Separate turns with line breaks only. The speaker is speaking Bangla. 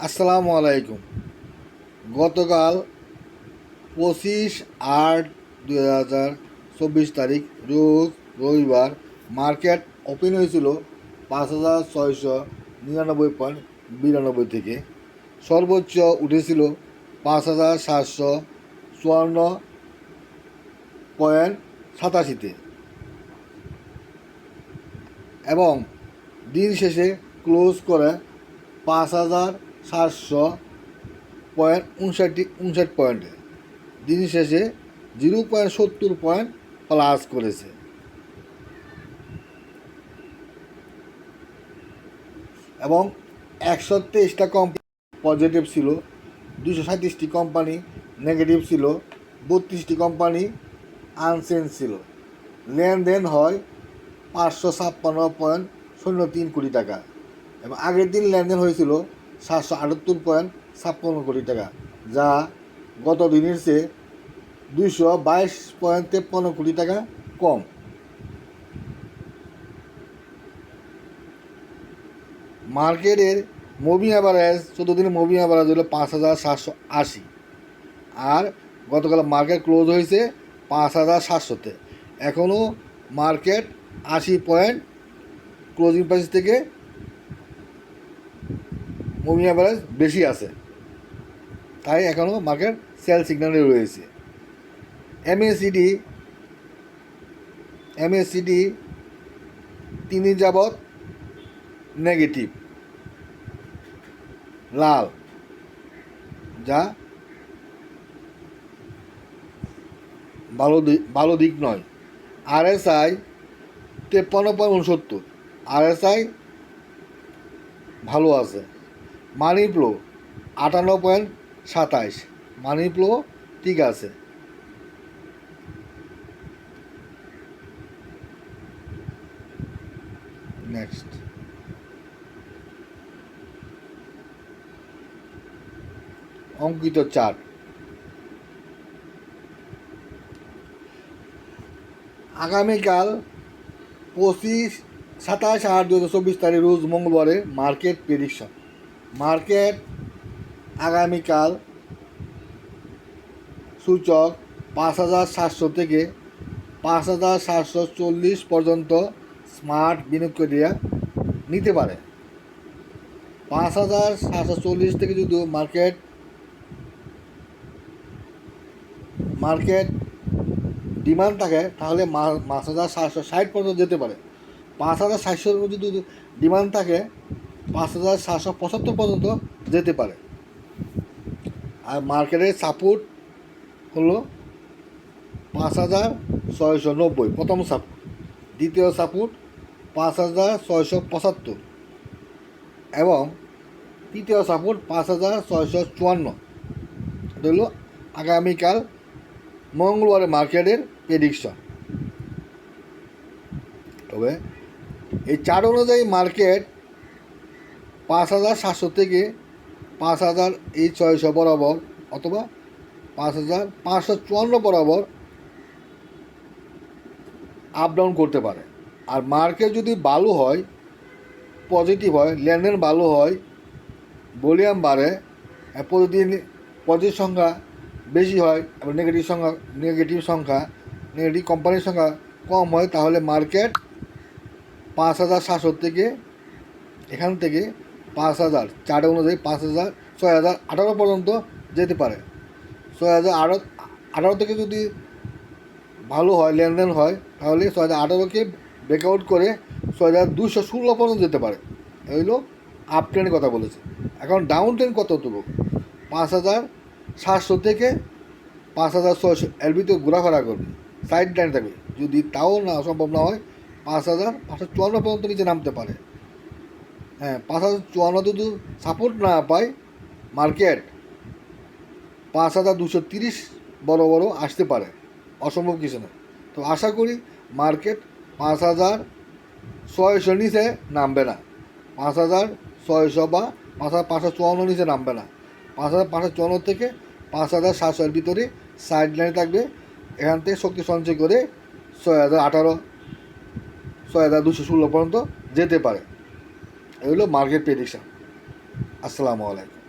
আসসালামু আলাইকুম। গতকাল 25/8/2024 রোজ রবিবার মার্কেট ওপেন হয়েছিল 5,699.92 থেকে। সর্বোচ্চ উঠেছিল 5,754.87 এবং দিন শেষে ক্লোজ করে 5,700.59 পয়েন্টে। দিন শেষে 0.70 পয়েন্ট প্লাস করেছে এবং 123টা কোম্পানি পজিটিভ ছিল, 237টি কোম্পানি নেগেটিভ ছিল, 32টি কোম্পানি আনচেঞ্জ ছিল। লেনদেন হয় 556.03 কোটি টাকা এবং আগের দিন লেনদেন হয়েছিল 778.56 কোটি টাকা, যা গত দিনের চেয়ে 222.53 কোটি টাকা কম। মার্কেটের মুভিং অ্যাভারেজ 14 দিনের মুভিং অ্যাভারেজ হলো 5,780 আর গতকাল মার্কেট ক্লোজ হয়েছে 5,700-তে। এখনও মার্কেট 80 পয়েন্ট ক্লোজিং প্রাইস থেকে মুভিং অ্যাভারেজ বেশি আছে, তাই এখনও মার্কেট সেল সিগন্যালে রয়েছে। এমএসিডি 3 দিন যাবৎ নেগেটিভ লাল, যা ভালো দিক নয়। আরএসআই 53.69, আরএসআই ভালো আছে। মানি ফ্লো 58.27, মানি ফ্লো ঠিক আছে। নেক্সট অঙ্কিত চার্ট। আগামীকাল 27/8/2024 রোজ মঙ্গলবারে মার্কেট প্রেডিকশন। মার্কেট আগামীকাল সূচক 5,700 থেকে 5,740 পর্যন্ত স্মার্ট বিনিয়োগকারীরা নিতে পারে। 5,740 থেকে যদি মার্কেট ডিমান্ড থাকে তাহলে 5,760 পর্যন্ত যেতে পারে। 5,700 যদি ডিমান্ড থাকে 5,775 পর্যন্ত যেতে পারে। আর মার্কেটের সাপোর্ট হলো 5,690 প্রথম সাপোর্ট, দ্বিতীয় সাপোর্ট 5,675 এবং তৃতীয় সাপোর্ট 5,654। এটা হলো আগামীকাল মঙ্গলবারে মার্কেটের প্রেডিকশন। তবে এই চার্ট অনুযায়ী মার্কেট 5,700 থেকে 5,600 বরাবর অথবা 5,554 বরাবর আপ ডাউন করতে পারে। আর মার্কেট যদি ভালো হয়, পজিটিভ হয়, লেনদেন ভালো হয়, ভলিউম বাড়ে, প্রতিদিন পজিটিভ সংখ্যা বেশি হয় এবং নেগেটিভ কোম্পানির সংখ্যা কম হয়, তাহলে মার্কেট 5,700 থেকে এখান থেকে 5,000 চার্ট অনুযায়ী 6,018 পর্যন্ত যেতে পারে। 6,018 থেকে যদি ভালো হয়, লেনদেন হয়, তাহলে 6,018কে ব্রেকআউট করে 6,216 পর্যন্ত যেতে পারে। এই হলো আপ ট্রেন্ডের কথা বলেছে। এখন ডাউন ট্রেন্ড কতটুকু? 5,700 থেকে 5,600 এর ভিতরে ঘোরাফেরা করবে, সাইড লাইন থাকবে। যদি তাও না সম্ভব না হয় 5,554 পর্যন্ত নিচে নামতে পারে। 5,054 যদি সাপোর্ট না পায় মার্কেট 5,230 বড় আসতে পারে, অসম্ভব কিছু না। তো আশা করি মার্কেট 5,600 নিচে নামবে না, 5,600 বা 5,554 নিচে নামবে না। 5,554 থেকে 5,700 ভিতরে সাইড লাইনে থাকবে। এখান থেকে শক্তি সঞ্চয় করে 6,018 6,216 পর্যন্ত যেতে পারে। এই হলো মার্কেট প্রেডিকশন। আসসালামু আলাইকুম।